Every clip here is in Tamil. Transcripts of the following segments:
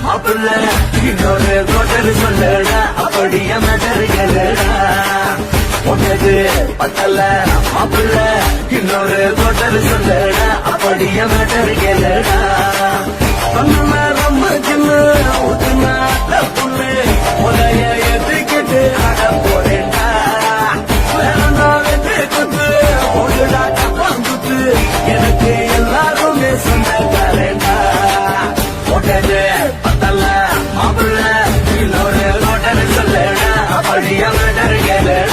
மாப்பிள்ள இன்னொரு கோட்டர் சொல்லடா அப்படிய மேட்டர்களடா உனது பத்தல மாப்பிள்ள இன்னொரு கோட்டர் சொல்லடா அப்படிய மேட்டர்களடா சொன்ன ரொம்ப சின்ன ஊத்துனா புண்ணு உலைய எதுக்கிட்டு அட போறேன்டா வேணா வெற்றி குத்து ஒழுடா தப்பாங்குத்து எனக்கு எல்லாருமே சொந்தக்காரேண்டா உடனே பத்தல மாப்பிள்ள இன்னொரு கோட்டர் சொல்லடா அப்படிய மேட்டர்களடா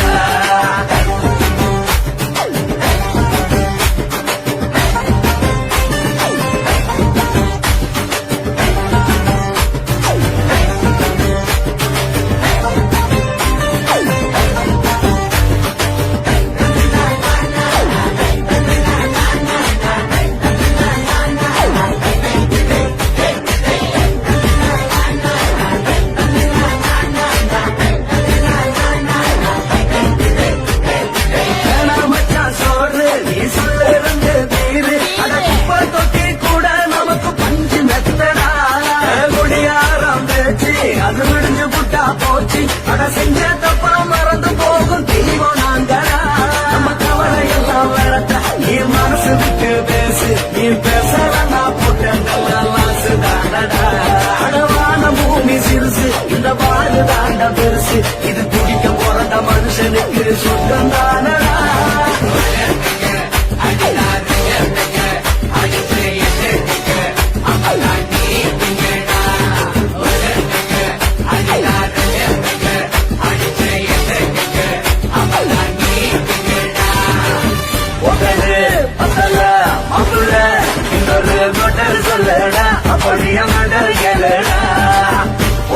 அது விடிஞ்சு புட்டா போச்சு அட செஞ்ச தப்பா மறந்து போகும் தெய்வம் நாங்களா நம்ம கவலை எல்லாம் வேறட்ட நீ மனசு விட்டு பேசு நீ பேசலன்னா புட்டங்களாசு தாண்டடா அடவான பூமி சிறுசு இந்த வாழ் தாண்ட பெருசு இது குடிக்க பிறந்த மனுஷனுக்கு சொந்தம் தானடா இன்னொரு கோட்டர் சொல்லடா அப்படிய மேட்டர்களடா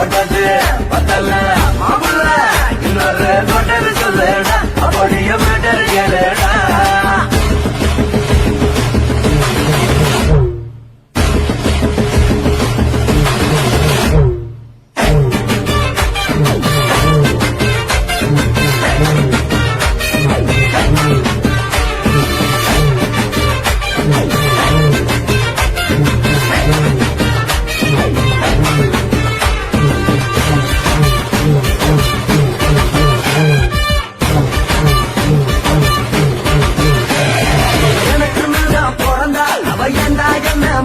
ஒட்டது பத்தல மாப்பிள்ள இன்னொரு கோட்டர் சொல்லடா அப்படிய மேட்டர்களடா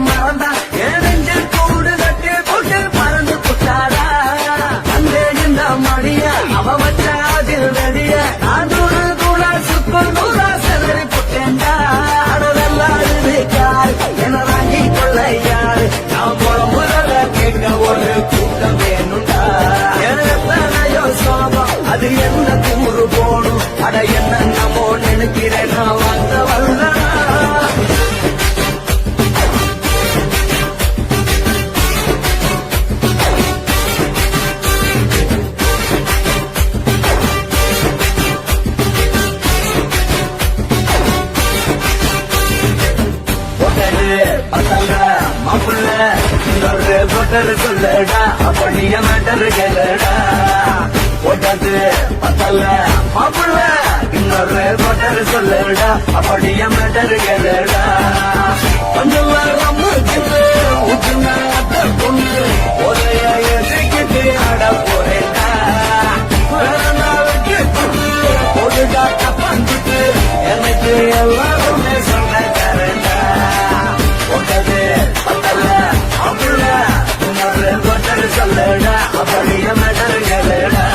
மறந்தா ஏனெஞ்சில் கூடு கட்டி போட்டு பறந்து புட்டாரா அந்த இந்த மணிய அவ வச்ச அதில் நடிய நானூறு கூட சுக்கு நூறா செதறி புட்டேன்டா அடவெல்லாரு கார் என வாங்கி கொள்ள யாரு நான் புறமுறை கேட்க ஒரு கூட்டம் வேணுண்டா எத்தனையோ சோகம் அது என்ன கூறு போடும் அட என்ன நம்மோ நினைக்கிறேன் நான் வந்த வந்தா மாப்பிள்ள இன்னொரு கோட்டர் சொல்லடா அப்படிய மேட்டர்களடா ஒட்டது பத்தல மாப்பிள்ள இன்னொரு கோட்டர் சொல்லடா அப்படிய மேட்டர்களடா கொஞ்சம் ரொம்ப ஊற்றுனா பொண்ணு ஒலைய எதுக்கிட்டு அட போறேன்டா ஒழுடா தப்பாந்துட்டு எனக்கு எல்லாருமே சொந்தக்காரன்டா ஒட்டது பத்தல மாப்பிள்ள இன்னொரு கோட்டர் சொல்லடா அப்படிய மேட்டர்களடா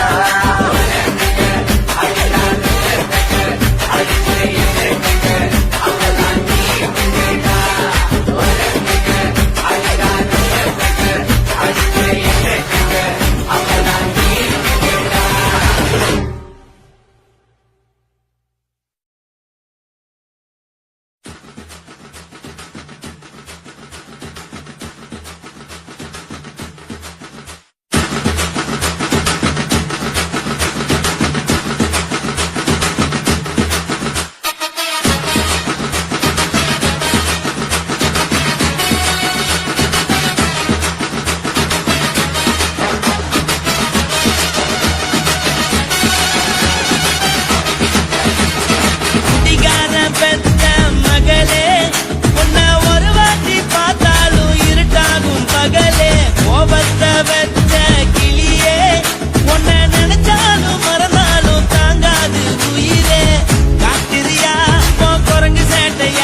கோபத்த வச்ச கிளியே உன்னை நினைச்சாலும் மறந்தாலும் தாங்காது உயிரே காத்திரியா உன் குரங்கு சேட்டைய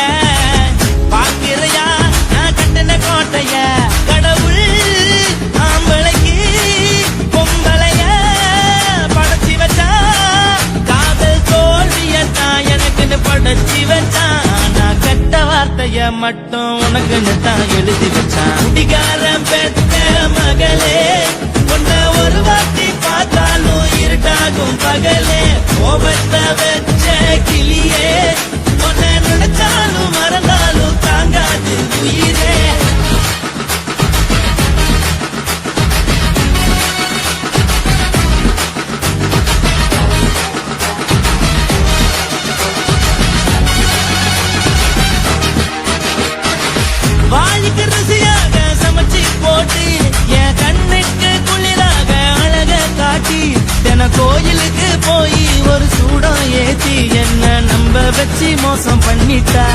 பாக்கிறையா நான் கட்டின கோட்டைய கடவுள் ஆம்பளைக்கு பொம்பளைய படைச்சி வச்சா காதல் தோல்வியத்தான் எனக்குன்னு படைச்சி வச்சான் நான் கெட்ட வார்த்தைய மட்டும் உனக்குன்னு தான் எழுதி வச்சான் குடிகாரன் பெத்த மகளே உன்னை ஒரு வாட்டி பார்த்தாலும் இருட்டாகும் பகலே கோபத்த வச்ச கிளியே உன்னை நினைச்சாலும் மறந்தாலும் தாங்காது உயிரே வாழிக்கு ருசியாக சமைச்சு போட்டு என் கண்ணுக்கு குளிராக அழக காட்டி தின கோயிலுக்கு போய் ஒரு சூடம் ஏத்தி என்ன நம்ப வச்சு மோசம் பண்ணிட்டா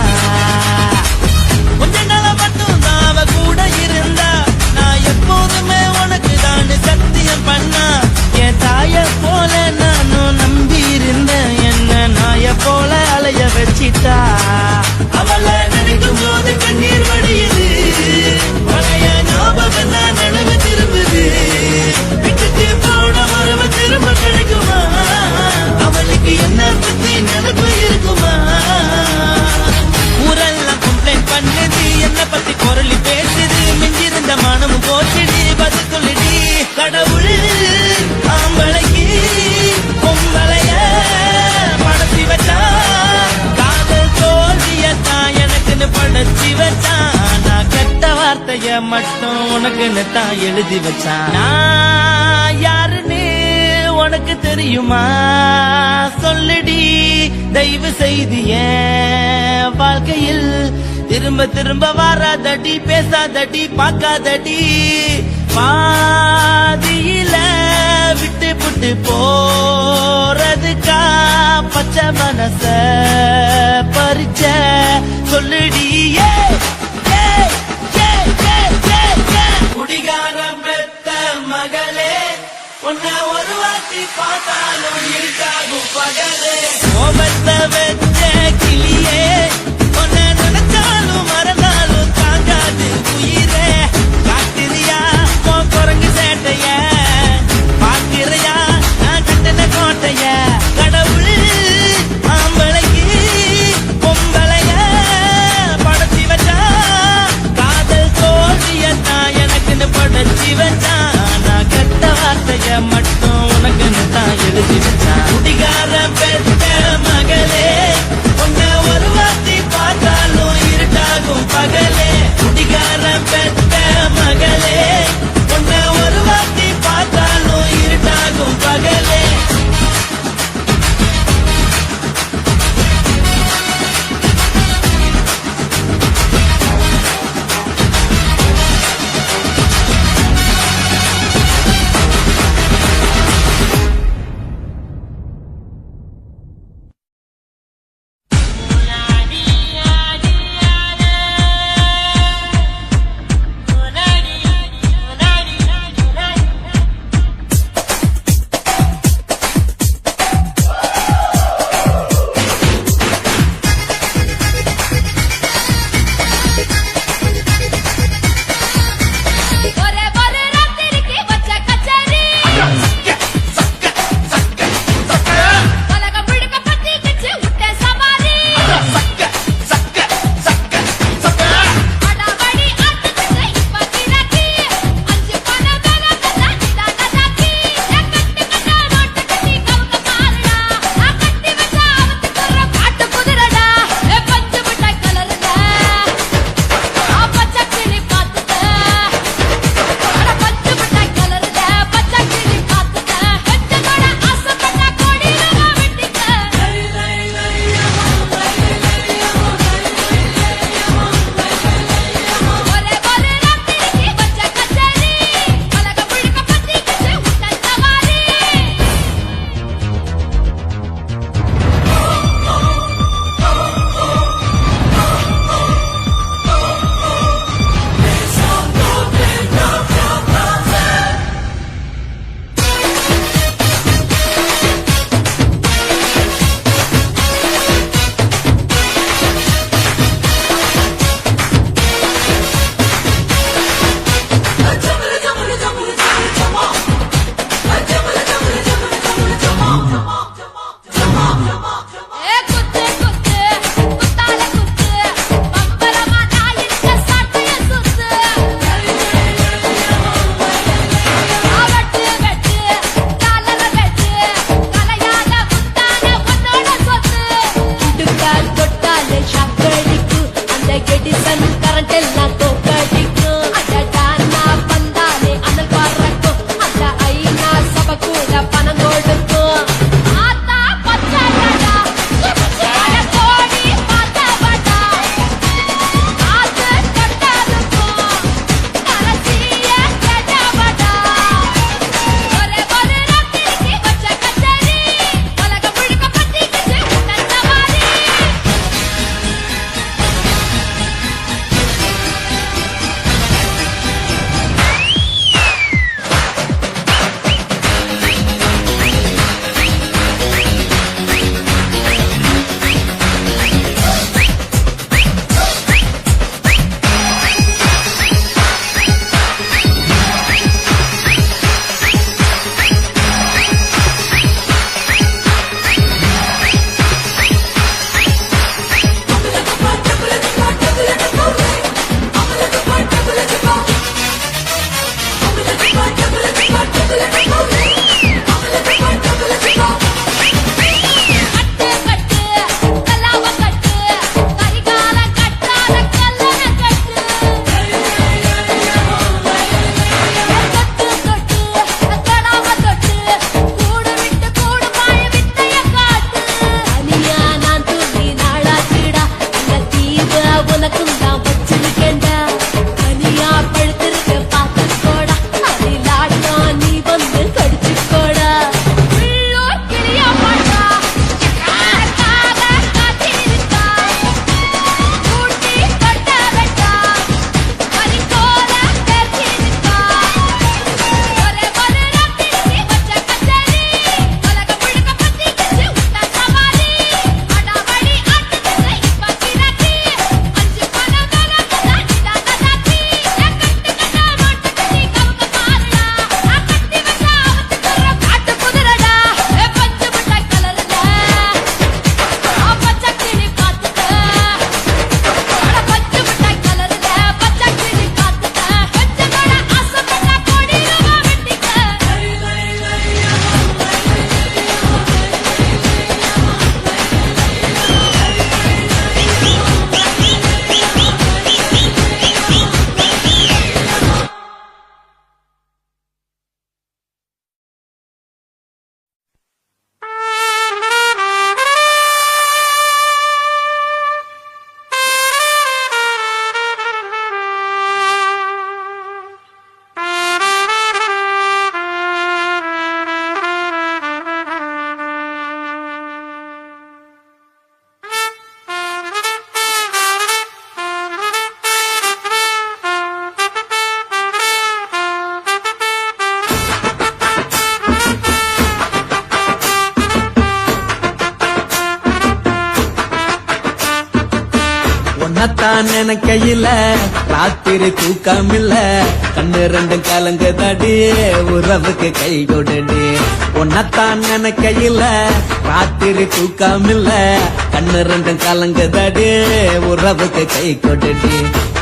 கொஞ்ச நாள மட்டும் தான் அவ கூட இருந்தா நான் எப்போதுமே உனக்கு தான் சத்தியம் பண்ணா என் தாய போல நானும் நம்பி இருந்தேன் என்ன நாய போல அலைய வச்சிட்டா அவளை நினைக்கும் போது கண்ணீர் வடியுது பழைய ஞாபகம் தான் நினைவு திரும்புது விட்டுட்டு போன மரப திரும்ப கிடைக்குமா அவளுக்கு என்ன பத்தி நினைப்பு இருக்குமா ஊரெல்லாம் கம்ப்ளைண்ட் பண்ணுது என்ன பத்தி குரலி பேசுது மிஞ்சிருந்த மனமும் போச்சுடி பதில் சொல்லிடி கடவுள் ஆம்பளைக்கு பொம்பளைய படைச்சி வச்சா காதல் தோல்வியத்தான் எனக்குன்னு படைச்சி வச்சான் நான் கெட்ட வார்த்தைய மட்டும் உனக்குன்னு தான் எழுதி வச்சான் நான் யாருன்னு உனக்கு தெரியுமா சொல்லுடி தயவு செய்து என் வாழ்க்கையில் திரும்ப திரும்ப வராதடி பேசாதடி பார்க்காதடி பாதியில விட்டு புட்டு போறதுக்கா பச்சை மனச பறிச்ச சொல்லுடி குடிகாரம் பெத்த மகளே உன்னை ஒரு வாட்டி பார்த்தாலும் இருக்காகும் பகலே கோபத்த வச்ச கிளியே உன்னை நினைச்சாலும் மறந்தாலும் தாங்காது உயிரே காத்திரியா உன் குரங்கு சேட்டைய பாக்கிறையா நான் கட்டின கோட்டைய கடவுள் ஆம்பளைக்கு பொம்பளைய படைச்சி வச்சா காதல் தோல்வியத்தான் எனக்குன்னு படைச்சி வச்சான் நான் கெட்ட வார்த்தைய மட்டும் உனக்குன்னு தான் எழுதி வச்சான் குடிகார பெத்த மகளே உன்னை ஒரு வாட்டி பார்த்தாலும் இருட்டாகும் பகலே குடிகார பெத்த மகளே உன்னை ஒரு வாட்டி பார்த்தாலும் இருட்டாகும் பகலே உன்னத்தான் நினைக்கையில ராத்திரி தூக்கமில்ல கண்ணு ரெண்டும் கலங்குதடி உறவுக்கு கை கொடுடி உன்னத்தான் நினைக்கையில ராத்திரி தூக்கமில்ல கண்ணு ரெண்டும் கலங்குதடி உறவுக்கு கை கொடுடி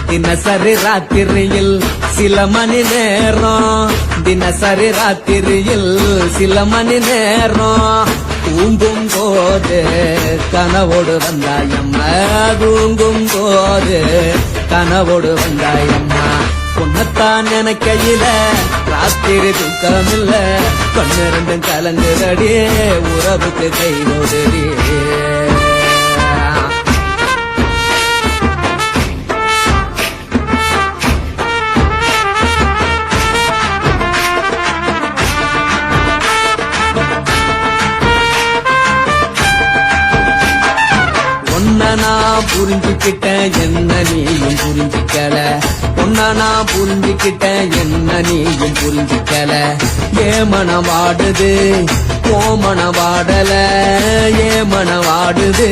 தினசரி ராத்திரியில் சில மணி நேரம் தினசரி ராத்திரியில் சில மணி நேரம் தூங்கும் போது கனவோடு வந்தாயம்மா தூங்கும் போது கனவோடு வந்தாயம்மா உன்னத்தான் நினைக்கையில ராத்திரி தூக்கமில்ல கண்ணு ரெண்டும் கலங்குதடி உறவுக்கு கை கொடுடி நான் புரிஞ்சுக்கிட்டேன் என்ன நீயும் புரிஞ்சுக்கல நான் புரிஞ்சுக்கிட்டேன் என்ன நீயும் புரிஞ்சுக்கல ஏமனம் வாடுது ஓமனம் வாடல ஏமனம் வாடுது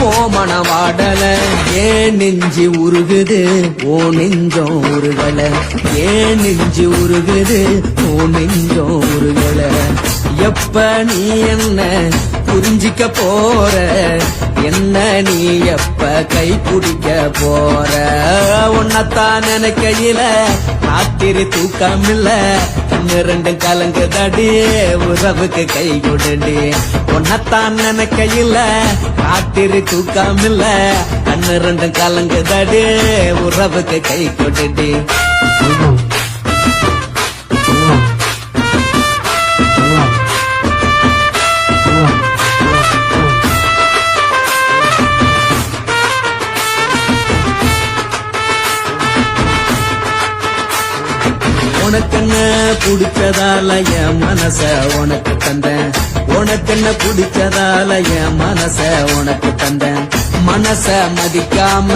ஓமனம் வாடல ஏன் நெஞ்சு உருகுது ஓ நெஞ்சம் உருகல ஏன் நெஞ்சு உருகுது ஓ நெஞ்சம் உருகல எப்ப நீ என்ன புரிஞ்சிக்க போற என்ன நீ எப்ப கை பிடிக்க போற உன்னத்தான் நினைக்கையில ராத்திரி தூக்கமில்ல கண்ணு ரெண்டும் கலங்குதடி உறவுக்கு கை கொடுடி உன்னத்தான் நினைக்கையில ராத்திரி தூக்கமில்ல கண்ணு ரெண்டும் கலங்குதடி உறவுக்கு கை கொடுடி உனக்கென்ன பிடிச்சதால என் மனச உனக்கு தந்தேன் உனக்கென்ன பிடிச்சதால என் மனச உனக்கு தந்தேன் மனச மதிக்காம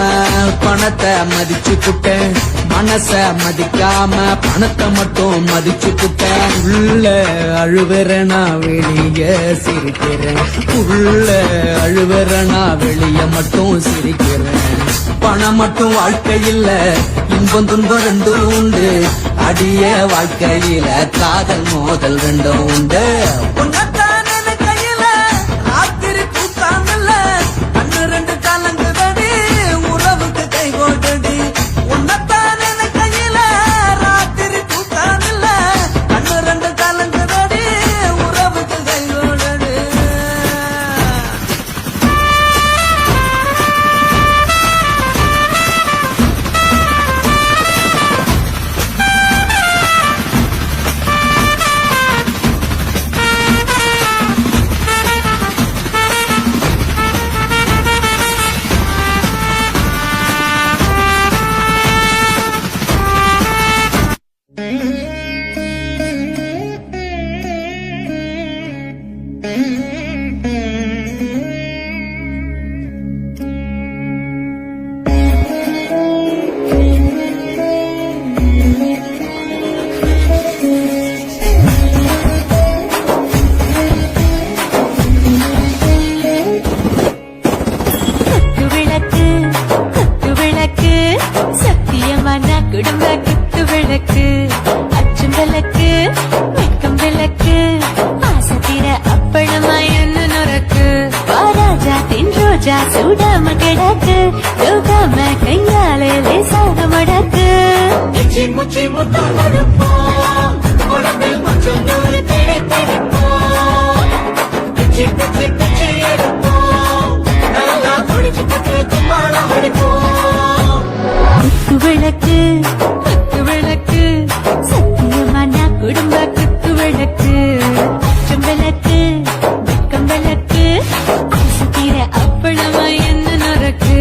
பணத்தை மதிச்சு புட்டேன் மனச மதிக்காம பணத்தை மட்டும் மதிச்சு புட்டேன் உள்ள அழுவுற நான் வெளிய சிரிக்கிறேன் உள்ள அழுவுற நான் வெளிய மட்டும் சிரிக்கிறேன் பணம் மட்டும் வாழ்க்கையில் இன்பம் துன்பம் ரெண்டும் உண்டு அடிய வாழ்க்கையில காதல் மோதல் ரெண்டும் உண்டு உன்னத்தான் நினைக்கையில ராத்திரி தூக்காமல்ல கண்ணு ரெண்டு கலங்குதடி உறவுக்கு கை கோட்டடி உன்னத்தான் நினைக்கையில ராத்திரி தூக்காமல்ல கண்ணு ரெண்டு கலங்குதடி உறவுக்கு கை கோட்டடி குடும்ப குத்து விளக்கு அச்சும் விளக்கு வெட்கம் விளக்கு ஆசத்திர அப்பளமாய் என்ன நொறக்கு வாராஜா தின் ரோஜா சூடாம கிடக்கு யோகாம கையாலே லேசாக மடக்கு முச்சி முத்தம் கொடுப்போம் உடம்பில் கொஞ்சம் நூறு தேடிப்போம் பிச்சி பிச்சி பிச்சி எடுப்போம் நல்லா குடிச்சு பத்து கும்மாளம் அடிப்போம் குத்து விளக்கு குத்து விளக்கு சத்தியமான குடும்ப குத்து விளக்கு அச்சும் விளக்கு வெட்கம் விளக்கு ஆசத்திர அப்பளமாய் என்ன நொறக்கு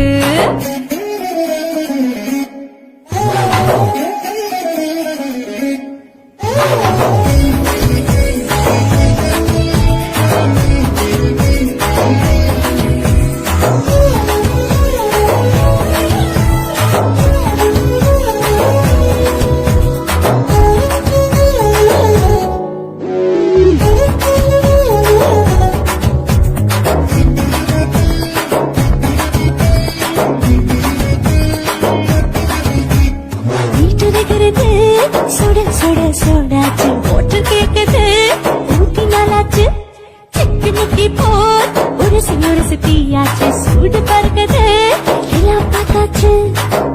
சோடாச்சு ஓட்டு கேக்குது ஊட்டி நாளாச்சு சிக்கி முக்கி போர் ஒரு தீயாச்சு சூடு பறக்குது எல்லாம் பார்த்தாச்சு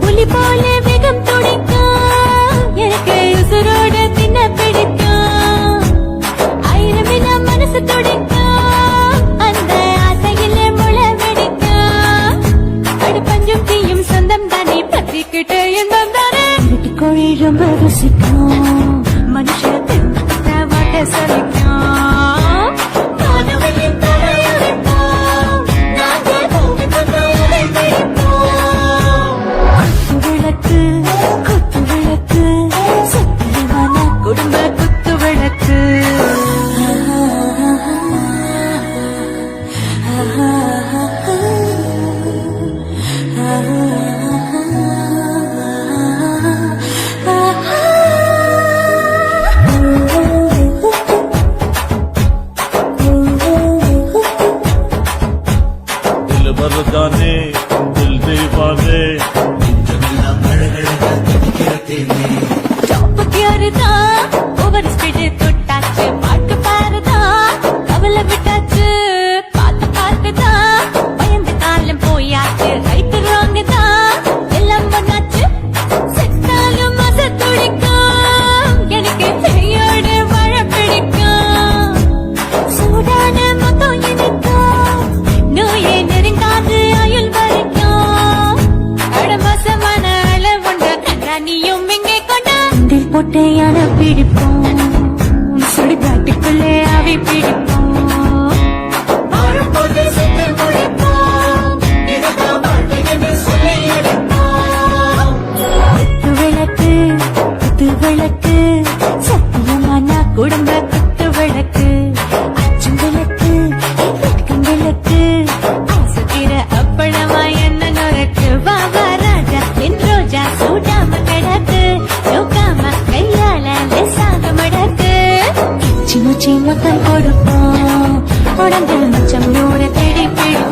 புலி போல வேகம் துடிக்கும் எனக்கு உசுரோட தின்ன பிடிக்கும் ஆயிரம் மனசு துடிக்கும் அந்த ஆசையில முளை வெடிக்கும் அடு பஞ்சும் தீயும் சொந்தம் தானே பத்திக்கிட்டு இன்பம் தானே கோழி ரொம்ப ருசிக்கும் மனுஷன் திட்ட வாட்ட சலிக்கும் கனவுகளின் தலையெடுப்போம், நாங்கள் பூமி தந்த உரை பிடிப்போம். குத்து விளக்கு சத்தியமான குடும்ப குத்து விளக்கு दिल भर जाने दिल दीवाने யாருதான் ஓவர் ஸ்பீடு தொட்டாச்சு பாட்டு பாருதான் கவலை விட்டாச்சு பார்த்து பார்த்துதான் பயந்து காலம் போயாச்சு ரைட்டு ராங்கு தான் எல்லாம் பண்ணாச்சு செத்தாலும் மச துடிக்கும் எனக்கு கையோடு வாழ பிடிக்கும் சூடான மொத்தம் இனிக்கும் நோயை நெருங்காது ஆயுள் வரைக்கும் அடமோசமான அளவுண்ட கண்ணானியும் இங்கே கொண்ட பொட்டையான பிடிப்போம் சுடுகாட்டுக்குள்ளே அவை பிடிப்போம் வாழும்போது செத்து முடிப்போம் இதுதான் வாழ்க்கை என்று சொல்லி எடுப்போம் குத்து விளக்கு சத்தியமான குடும்ப குத்து விளக்கு அச்சும் விளக்கு வெட்கம் விளக்கு ஆசைக்கிற அப்பளமா என்ன நுரைக்கு வாவா ராஜா என் ரோஜா சூடாம கிடக்கு நோக்காம கையால லேசாக மடக்கு சின்ன சின்ன கொடுப்போம் உடம்பு மச்சம் நூற தேடி பிடிப்போம்